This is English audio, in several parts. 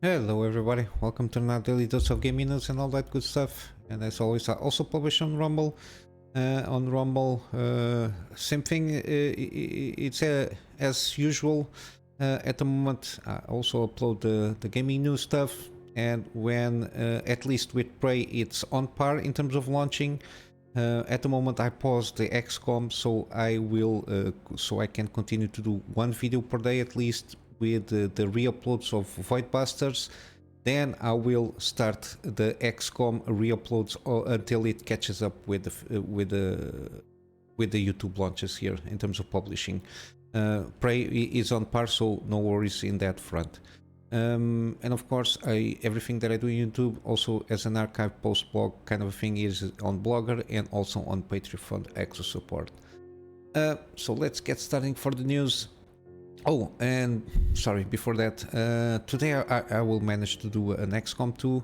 Hello everybody, welcome to another daily dose of gaming news and all that good stuff. And as always, I also publish on Rumble. Same thing, it's as usual. At the moment, I also upload the gaming news stuff, and when at least with Prey it's on par in terms of launching. At the moment I paused the XCOM, so I can continue to do one video per day at least with the re-uploads of Voidbusters. Then I will start the XCOM re-uploads until it catches up with the YouTube launches here in terms of publishing. Prey is on par, so no worries in that front. And of course, everything that I do on YouTube also as an archive post blog kind of a thing is on Blogger and also on Patreon extra support. So let's get starting for the news. Oh, and sorry, before that, today I will manage to do an XCOM 2,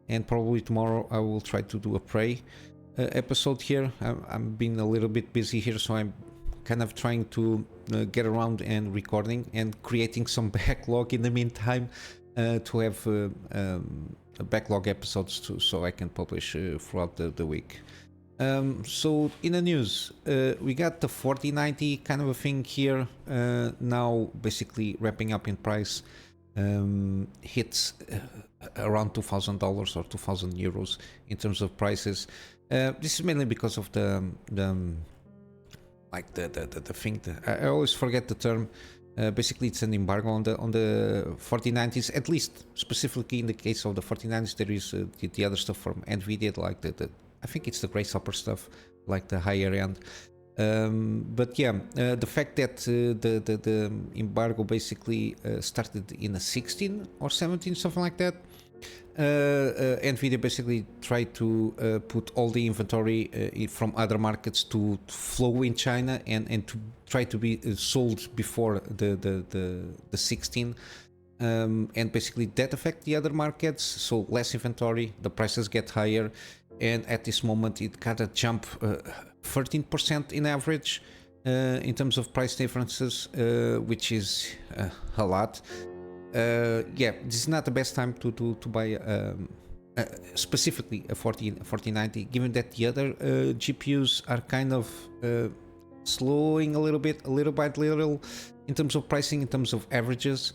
and probably tomorrow I will try to do a Prey episode here. I'm being a little bit busy here, so I'm kind of trying to get around and recording and creating some backlog in the meantime to have backlog episodes so I can publish throughout the week. So in the news, we got the 4090 kind of a thing here, now basically wrapping up in price, hits around $2,000 or 2,000 euros in terms of prices. This is mainly because of the thing that I always forget the term. Basically it's an embargo on the 4090s, at least specifically in the case of the 4090s. There is the other stuff from NVIDIA, like I think it's the Grace Hopper stuff, like the higher end. But yeah, the fact that the embargo basically started in a 16 or 17, something like that. NVIDIA basically tried to put all the inventory from other markets to flow in China and to try to be sold before the 16. And basically that affect the other markets, so less inventory, the prices get higher. And at this moment it got a jump 13% in average in terms of price differences, which is a lot. Yeah, this is not the best time to buy specifically a 4090, given that the other GPUs are kind of slowing a little by little in terms of pricing, in terms of averages.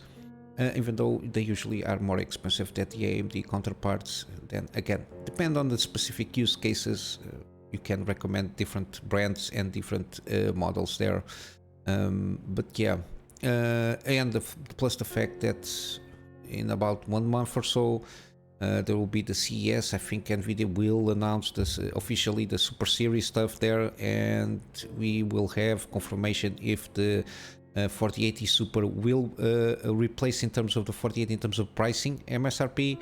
Even though they usually are more expensive than the AMD counterparts. Then again, depend on the specific use cases. You can recommend different brands and different models there. But yeah, and plus the fact that in about 1 month or so, there will be the CES. I think NVIDIA will announce this officially, the Super Series stuff there, and we will have confirmation if the 4080 Super will replace in terms of the 4080 in terms of pricing MSRP,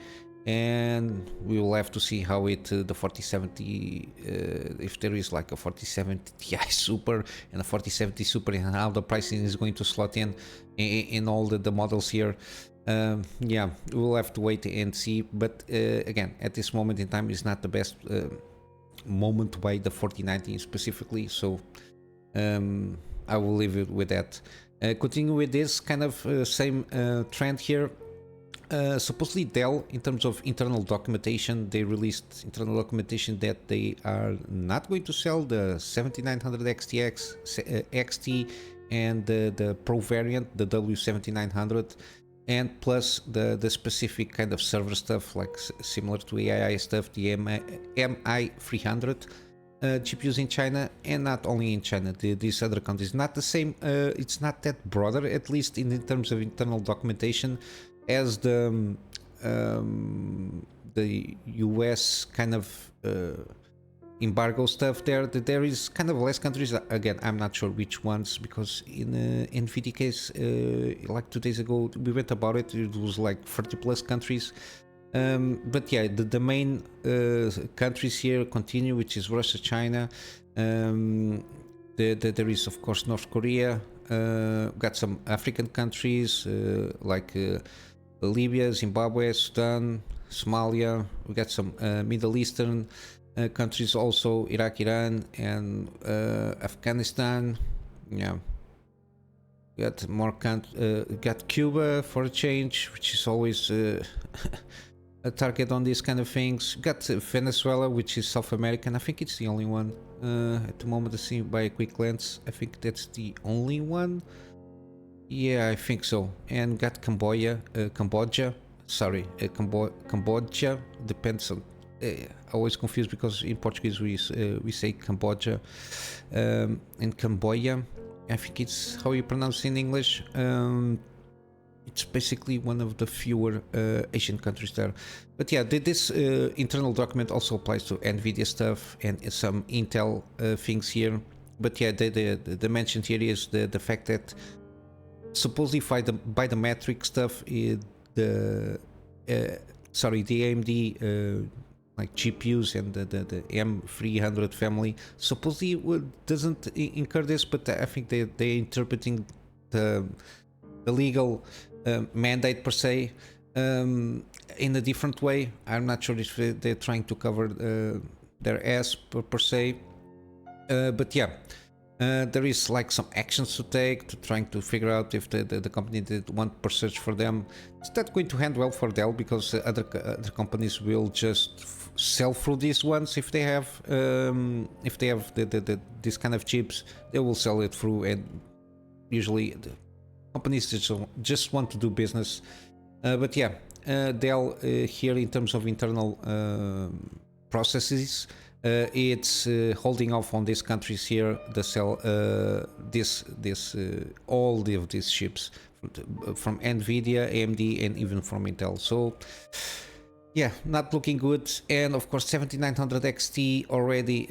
and we will have to see how the 4070 if there is like a 4070 Ti Super and a 4070 Super, and how the pricing is going to slot in all the models here. Yeah, we'll have to wait and see, but again, at this moment in time is not the best moment to buy the 4090 specifically, so I will leave it with that. Continue with this kind of same trend here. Supposedly Dell, in terms of internal documentation, they released internal documentation that they are not going to sell the 7900 XT and the Pro variant, the W7900, and plus the specific kind of server stuff, like similar to AI stuff, the MI300. GPUs in China, and not only in China, these other countries. Not the same, it's not that broader, at least in terms of internal documentation, as the US kind of embargo stuff there. There is kind of less countries. Again, I'm not sure which ones, because in NVIDIA case, like 2 days ago, we went about it, it was like 30 plus countries. But yeah, the main countries here continue, which is Russia, China. There is of course North Korea. Got some African countries like Libya, Zimbabwe, Sudan, Somalia. We got some Middle Eastern countries also, Iraq, Iran, and Afghanistan. Yeah, got more got Cuba for a change, which is always a target on these kind of things. Got Venezuela, which is South American. I think it's the only one at the moment. I see by a quick glance. I think that's the only one. Yeah, I think so. And got Cambodia. Sorry, Cambodia. Depends on. Always confused because in Portuguese we say Cambodia, and Cambodia. I think it's how you pronounce it in English. It's basically one of the fewer Asian countries there. But yeah, this internal document also applies to NVIDIA stuff and some Intel things here. But yeah, the mention here is the fact that supposedly by the metric stuff, the AMD like GPUs and the M300 family supposedly doesn't incur this, but I think they're interpreting the legal mandate per se in a different way. I'm not sure if they're trying to cover their ass per se, but yeah. There is like some actions to take to trying to figure out if the company did want per search for them. It's not going to hand well for Dell because other companies will just sell through these ones if they have this kind of chips. They will sell it through, and usually the companies just want to do business. But yeah, Dell here in terms of internal processes. It's holding off on these countries here to sell all of these chips from NVIDIA, AMD, and even from Intel. So yeah, not looking good. And of course 7900 XT already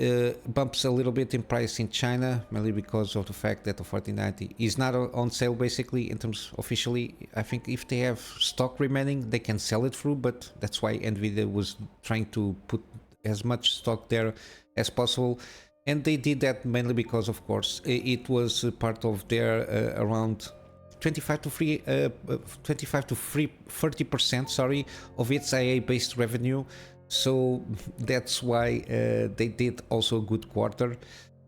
bumps a little bit in price in China, mainly because of the fact that the 4090 is not on sale basically in terms officially. I think if they have stock remaining they can sell it through, but that's why NVIDIA was trying to put as much stock there as possible, and they did that mainly because of course it was part of their around 25 to 30% sorry of its IA based revenue, so that's why they did also a good quarter.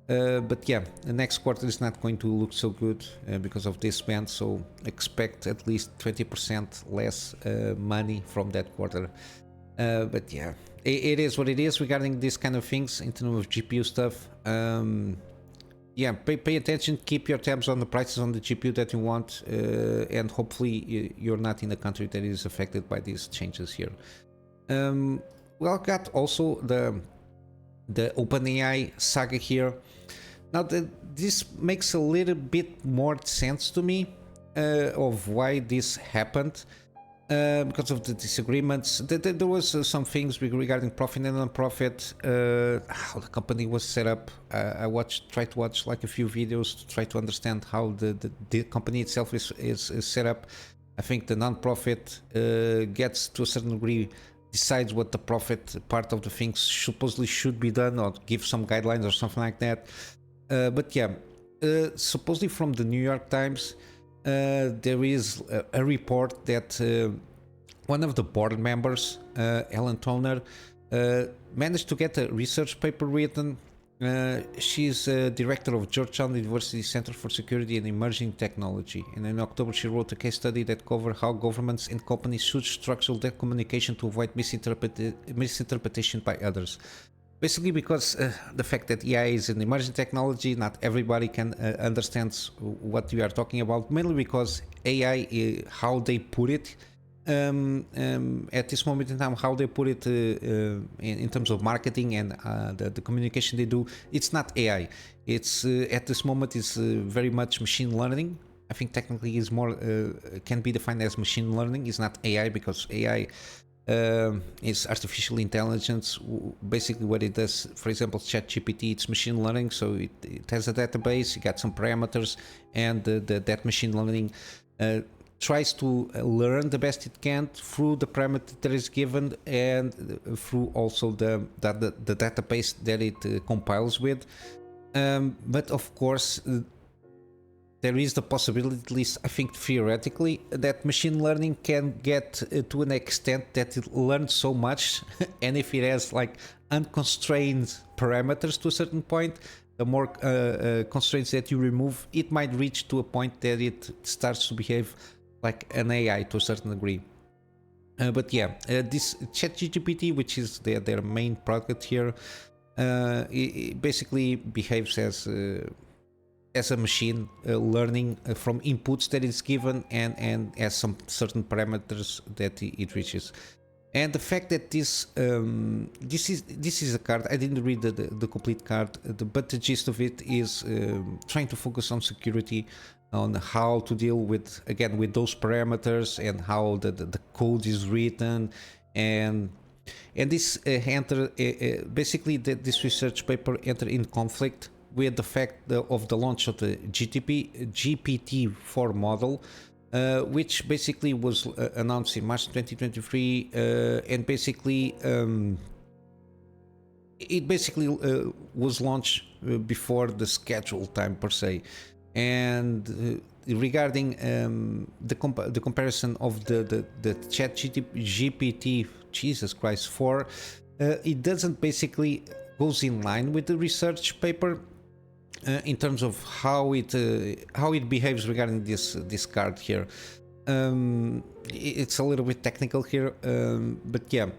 But yeah, the next quarter is not going to look so good because of this spend, so expect at least 20% less money from that quarter. But yeah, it is what it is regarding these kind of things in terms of GPU stuff. Yeah, pay attention, keep your tabs on the prices on the GPU that you want, and hopefully you're not in a country that is affected by these changes here. Well, got also the OpenAI saga here. Now this makes a little bit more sense to me of why this happened. Because of the disagreements, there was some things regarding profit and non-profit, how the company was set up. I tried to watch like a few videos to try to understand how the company itself is set up. I think the non-profit gets to a certain degree, decides what the profit part of the things supposedly should be done, or give some guidelines or something like that. But yeah, supposedly from the New York Times, there is a report that one of the board members, Ellen Toner, managed to get a research paper written. She's director of Georgetown University Center for Security and Emerging Technology, and in October she wrote a case study that covered how governments and companies should structure their communication to avoid misinterpretation by others. Basically because the fact that AI is an emerging technology, not everybody can understand what we are talking about, mainly because AI, how they put it at this moment in time, how they put it in terms of marketing and the communication they do, it's not AI. It's at this moment is very much machine learning. I think technically is more can be defined as machine learning. It's not AI, because AI is artificial intelligence. Basically what it does, for example, ChatGPT, it's machine learning, so it has a database, you got some parameters, and that machine learning tries to learn the best it can through the parameter that is given, and through also the database that it compiles with. But of course there is the possibility, at least I think theoretically, that machine learning can get to an extent that it learns so much, and if it has like unconstrained parameters to a certain point, the more constraints that you remove, it might reach to a point that it starts to behave like an AI to a certain degree. But yeah, this ChatGPT, which is their main product here, it basically behaves as a machine learning from inputs that is given and has some certain parameters that it reaches. And the fact that this is a card, I didn't read the complete card, but the gist of it is trying to focus on security, on how to deal with those parameters and how the code is written, and this basically this research paper entered in conflict with the fact of the launch of the GPT-4 model, which basically was announced in March 2023, and basically it was launched before the scheduled time per se. And regarding the comparison of the ChatGPT, Jesus Christ, 4, it doesn't basically goes in line with the research paper. In terms of how it behaves regarding this card here. It's a little bit technical here, but yeah,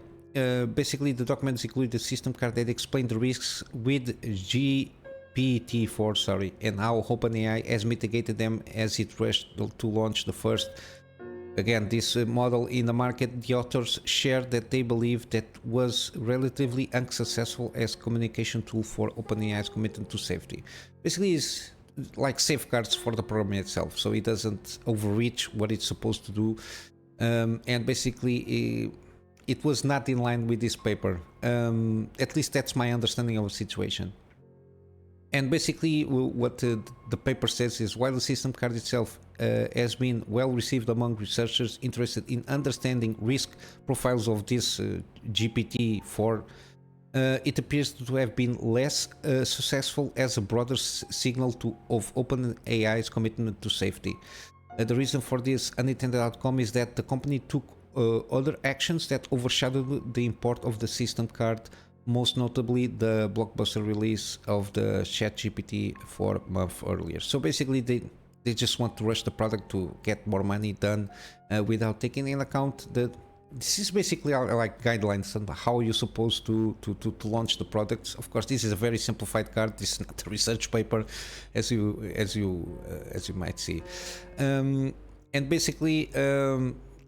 basically the documents include the system card that explain the risks with GPT-4, and how OpenAI has mitigated them as it rushed to launch the first. Again, this model in the market. The authors shared that they believe that was relatively unsuccessful as communication tool for OpenAI's commitment to safety. Basically, it's like safeguards for the program itself, so it doesn't overreach what it's supposed to do. And basically, it was not in line with this paper. At least that's my understanding of the situation. And basically, what the paper says is, while the system card itself has been well received among researchers interested in understanding risk profiles of this GPT-4, it appears to have been less successful as a broader signal of OpenAI's commitment to safety. The reason for this unintended outcome is that the company took other actions that overshadowed the import of the system card, most notably the blockbuster release of the ChatGPT 4 months earlier. So basically they just want to rush the product to get more money done without taking into account that this is basically like guidelines on how you're supposed to launch the products. Of course, this is a very simplified card. This is not a research paper, as you might see, and basically.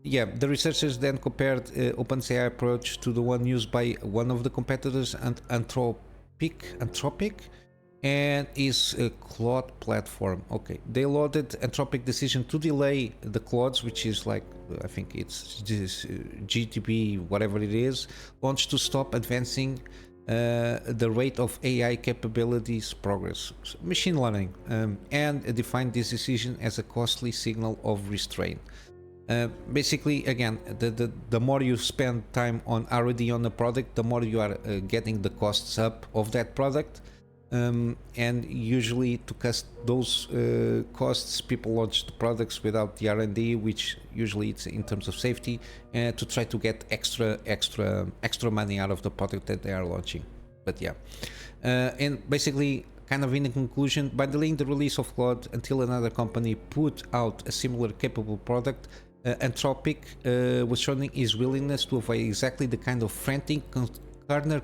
Yeah, the researchers then compared OpenAI approach to the one used by one of the competitors, Anthropic, and its Claude platform. Okay, they lauded Anthropic decision to delay the Claudes, which is like, I think it's this GTP, whatever it is, launch to stop advancing the rate of AI capabilities progress, machine learning, and defined this decision as a costly signal of restraint. Basically, again, the more you spend time on R&D on the product, the more you are getting the costs up of that product, and usually to cut those costs, people launch the products without the R&D, which usually it's in terms of safety, to try to get extra money out of the product that they are launching. But yeah, and basically, kind of in conclusion, by delaying the release of Claude until another company put out a similar capable product, Anthropic was showing his willingness to avoid exactly the kind of frantic corner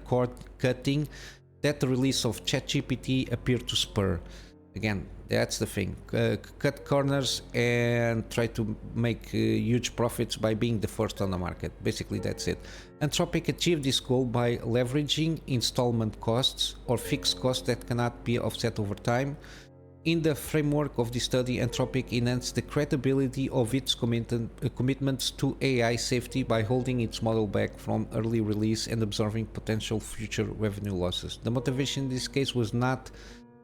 cutting that the release of ChatGPT appeared to spur. Again, that's the thing. Cut corners and try to make huge profits by being the first on the market. Basically, that's it. Anthropic achieved this goal by leveraging installment costs or fixed costs that cannot be offset over time. In the framework of this study, Anthropic enhanced the credibility of its commitments to AI safety by holding its model back from early release and absorbing potential future revenue losses. The motivation in this case was not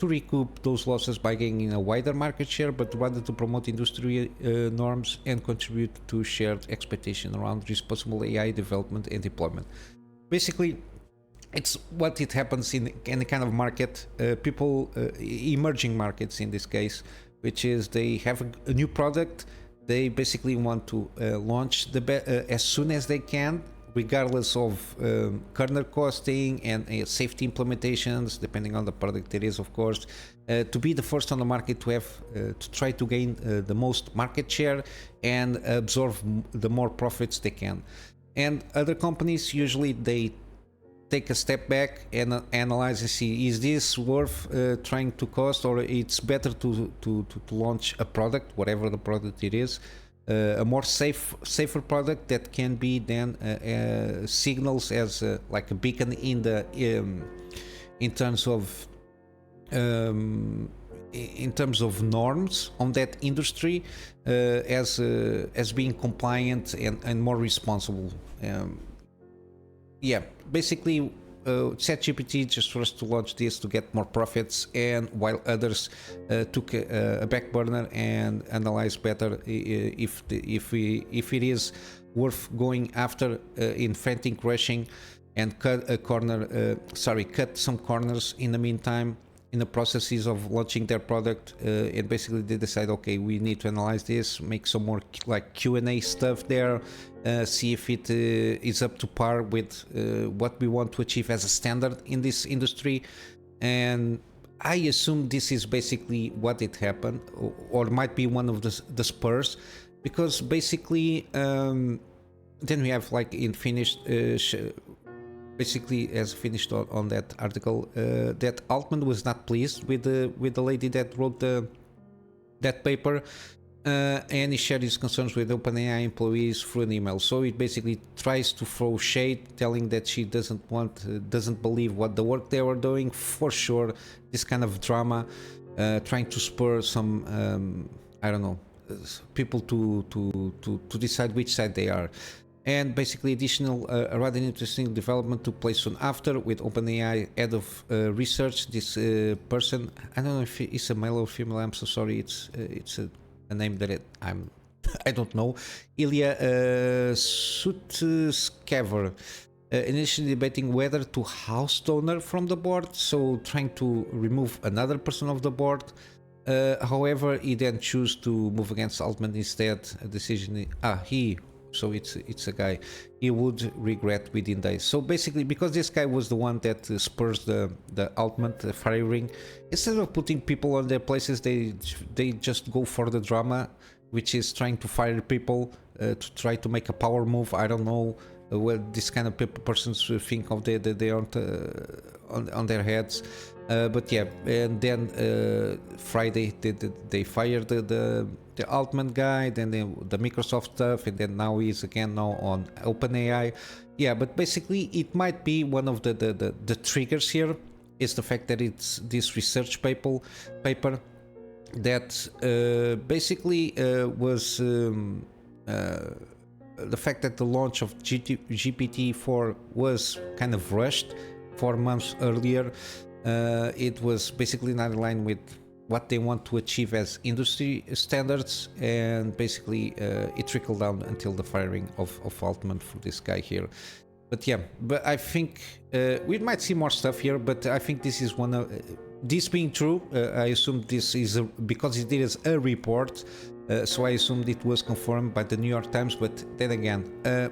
to recoup those losses by gaining a wider market share, but rather to promote industry norms and contribute to shared expectation around responsible AI development and deployment. Basically, it's what it happens in any kind of market, emerging markets in this case, which is they have a new product. They basically want to launch as soon as they can, regardless of kernel costing and safety implementations, depending on the product it is, of course, to be the first on the market, to have to try to gain the most market share and absorb the more profits they can. And other companies, usually they take a step back and analyze and see, is this worth trying to cost, or it's better to launch a product, whatever the product it is, a more safer product that can be then signals as like a beacon in the in terms of norms on that industry, as being compliant and more responsible. Yeah, basically ChatGPT just first to launch this to get more profits, and while others took a back burner and analyze better if it is worth going after in frantic rushing and cut some corners in the meantime in the processes of launching their product, and basically they decide, okay, we need to analyze this, make some more like Q&A stuff there, see if it is up to par with what we want to achieve as a standard in this industry. And I assume this is basically what it happened, or might be one of the spurs, because basically then we have like in finished basically as finished on that article, that Altman was not pleased with the lady that wrote that paper, and he shared his concerns with OpenAI employees through an email. So it basically tries to throw shade, telling that she doesn't believe what the work they were doing. For sure, this kind of drama, trying to spur some I don't know, people to decide which side they are. And basically additional a rather interesting development took place soon after with OpenAI head of research. This person, I don't know if it's a male or female, I'm so sorry, it's a name that I don't know, Ilya Sutskever, initially debating whether to oust Donor from the board, so trying to remove another person of the board. However, he then chose to move against Altman instead. A decision so it's a guy he would regret within days. So basically, because this guy was the one that spurs the Altman firing, instead of putting people on their places, they just go for the drama, which is trying to fire people to try to make a power move. I don't know what this kind of persons think of they aren't on their heads. But yeah, and then Friday they fired the Altman guy, then the Microsoft stuff, and then now he's again on OpenAI. Yeah, but basically it might be one of the triggers here is the fact that it's this research paper that basically was the fact that the launch of GPT-4 was kind of rushed 4 months earlier. It was basically not in line with what they want to achieve as industry standards, and basically it trickled down until the firing of Altman for this guy here. But yeah, but I think we might see more stuff here, but I think this is one of this being true. I assume this is because it is a report, so I assumed it was confirmed by the New York Times. But then again,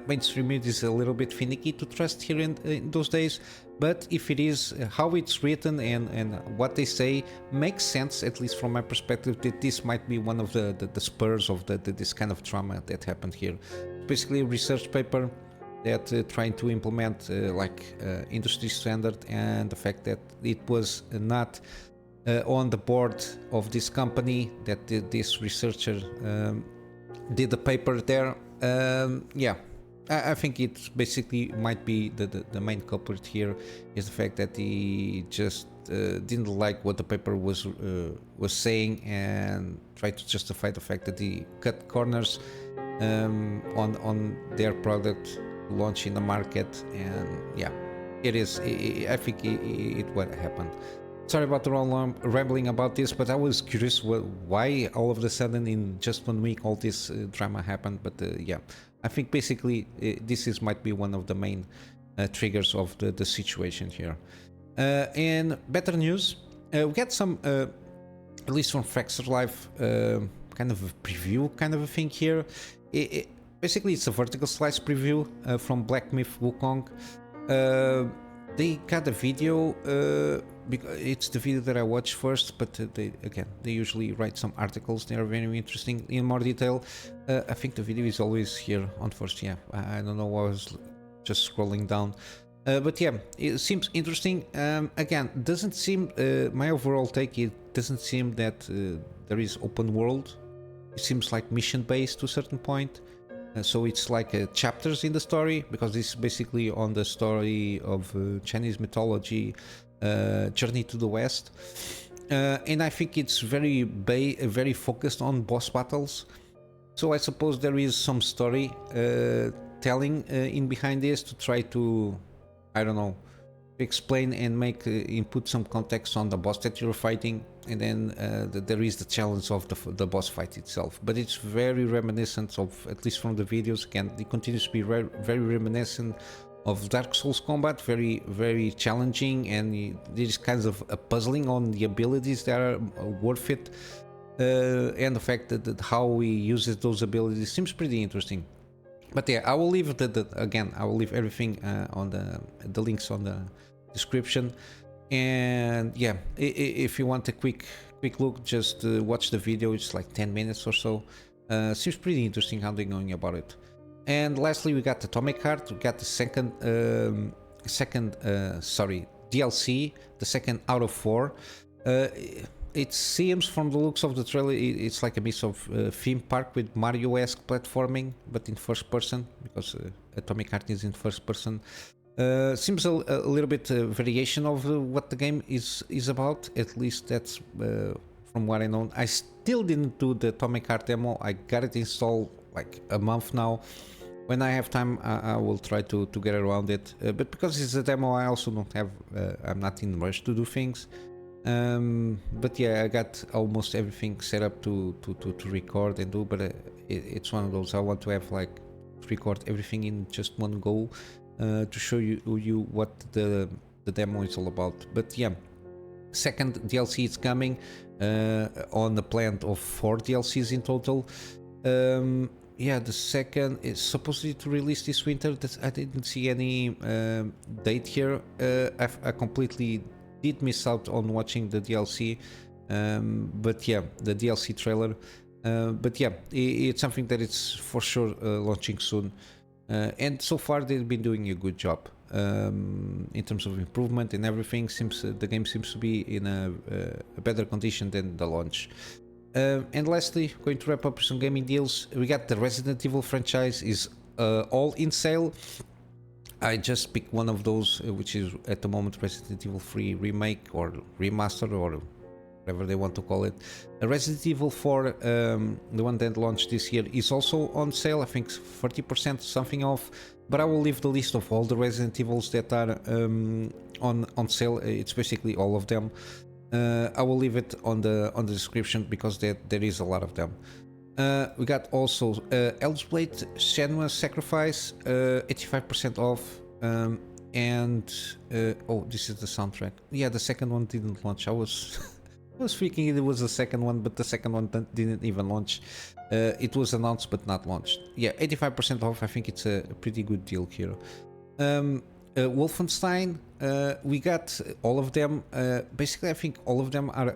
mainstream media is a little bit finicky to trust here in those days. But if it is how it's written and what they say makes sense, at least from my perspective, that this might be one of the spurs of this kind of drama that happened here. Basically a research paper that trying to implement industry standard, and the fact that it was not on the board of this company that this researcher did the paper there. Yeah, I think it basically might be the main culprit here is the fact that he just didn't like what the paper was saying, and tried to justify the fact that he cut corners on their product launch in the market. And yeah, it is. I think it what happened. Sorry about the long rambling about this, but I was curious why all of a sudden in just 1 week all this drama happened. But yeah, I think basically this might be one of the main triggers of the situation here. And better news, we got some at least from Fracture Life, kind of a preview kind of a thing here. Basically, it's a vertical slice preview from Black Myth Wukong. They got a video, it's the video that I watched first, but they usually write some articles. They are very interesting in more detail. I think the video is always here on first. Yeah, I don't know, I was just scrolling down. But yeah, it seems interesting. Again, doesn't seem, my overall take, it doesn't seem that there is open world. It seems like mission based to a certain point. So it's like chapters in the story, because this is basically on the story of Chinese mythology, Journey to the West. And I think it's very focused on boss battles. So I suppose there is some story telling in behind this to try to, I don't know, explain and make input some context on the boss that you're fighting, and then there is the challenge of the boss fight itself. But it's very reminiscent of, at least from the videos, again, it continues to be very reminiscent of Dark Souls combat, very challenging, and there's kinds of a puzzling on the abilities that are worth it, and the fact that how he uses those abilities seems pretty interesting. But yeah, I will leave I will leave everything on the links on the description. And yeah, if you want a quick look, just watch the video. It's like 10 minutes or so. Seems pretty interesting how they're going about it. And lastly, we got Atomic Heart. We got the second DLC, the second out of 4. It seems from the looks of the trailer, it's like a mix of theme park with Mario-esque platforming, but in first person, because Atomic Heart is in first person. Seems a little bit variation of what the game is about. At least that's from what I know. I still didn't do the Atomic Heart demo. I got it installed like a month now. When I have time, I will try to get around it. But because it's a demo, I also don't have. I'm not in a rush to do things. But yeah, I got almost everything set up to record and do. But it's one of those I want to have, like, record everything in just one go. To show you what the demo is all about. But yeah, second DLC is coming on the plan of 4 DLCs in total. Yeah, the second is supposedly to release this winter. I didn't see any date here. I completely did miss out on watching the DLC, but yeah, the DLC trailer. But yeah, it's something that it's for sure launching soon. And so far they've been doing a good job in terms of improvement and everything. The game seems to be in a better condition than the launch. And lastly, going to wrap up with some gaming deals. We got the Resident Evil franchise is all in sale. I just picked one of those, which is at the moment Resident Evil 3 remake or remaster, or whatever they want to call it. Resident Evil 4, the one that launched this year, is also on sale. I think 30% something off. But I will leave the list of all the Resident Evils that are on sale. It's basically all of them. I will leave it on the description, because there is a lot of them. We got also hellblade Senua's Sacrifice, 85% off. And oh, this is the soundtrack. Yeah, the second one didn't launch. I was thinking it was the second one, but the second one didn't even launch. It was announced but not launched. Yeah, 85% off. I think it's a pretty good deal here. Wolfenstein, we got all of them. Basically, I think all of them are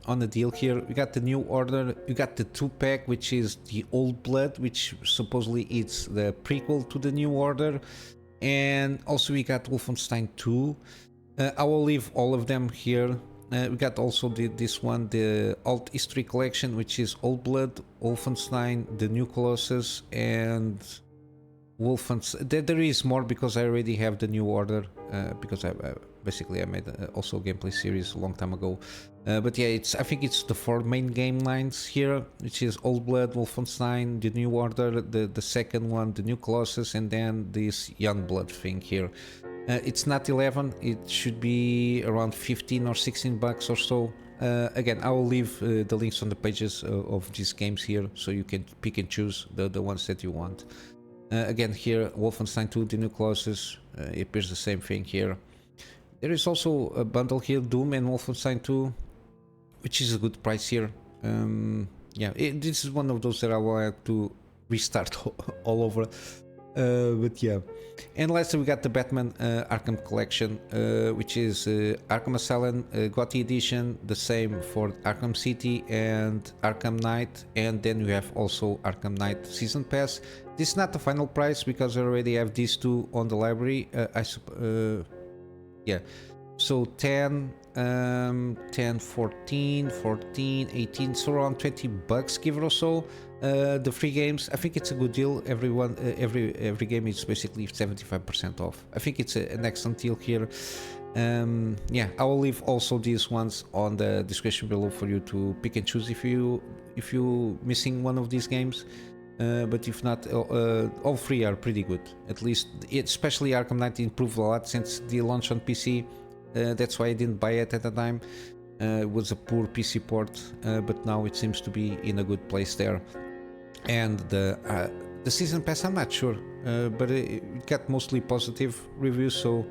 on the deal here. We got the New Order. We got the 2-pack, which is the Old Blood, which supposedly is the prequel to the New Order. And also we got Wolfenstein 2. I will leave all of them here. We got also this one, the Alt History Collection, which is Old Blood, Wolfenstein, the New Colossus, and Wolfenstein. There is more, because I already have the New Order, because I made also a gameplay series a long time ago. But yeah, I think it's the 4 main game lines here, which is Old Blood, Wolfenstein, the New Order, the second one, the New Colossus, and then this Young Blood thing here. It's not 11, it should be around 15 or 16 bucks or so. Again, I will leave the links on the pages of these games here, so you can pick and choose the ones that you want. Again, here, Wolfenstein 2, the New Colossus, it appears the same thing here. There is also a bundle here, Doom and Wolfenstein 2. which is a good price here. Yeah, this is one of those that I want to restart all over. But yeah, and lastly we got the Batman Arkham Collection, which is Arkham Asylum GOTY Edition, the same for Arkham City and Arkham Knight, and then we have also Arkham Knight Season Pass. This is not the final price because I already have these two on the library. Yeah, so 10, 10, 14, 14, 18, so around 20 bucks, give it or so. The free games, I think it's a good deal. Everyone, every game is basically 75% off. I think it's an excellent deal here. Yeah, I will leave also these ones on the description below for you to pick and choose if you missing one of these games. But if not, all three are pretty good. At least, especially Arkham Knight improved a lot since the launch on PC. That's why I didn't buy it at the time. It was a poor PC port, but now it seems to be in a good place there. And the season pass, I'm not sure, but it got mostly positive reviews, so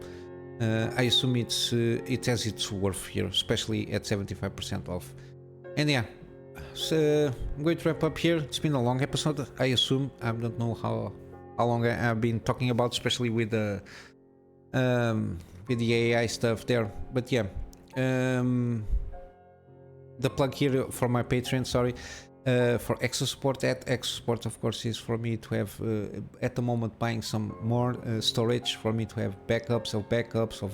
I assume it has its worth here, especially at 75% off. And yeah, so I'm going to wrap up here. It's been a long episode, I assume. I don't know how long I've been talking about, especially with the AI stuff there. But yeah, the plug here for my Patreon, sorry, for extra support. Extra support, of course, is for me to have at the moment buying some more storage for me to have backups of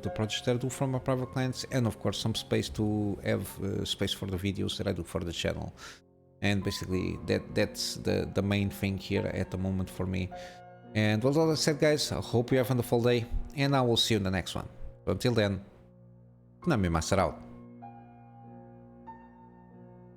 the projects that I do from my private clients, and of course some space to have space for the videos that I do for the channel. And basically that's the main thing here at the moment for me. And with all that said, guys, I hope you have a wonderful day, and I will see you in the next one. Until then, Kunamy Master out.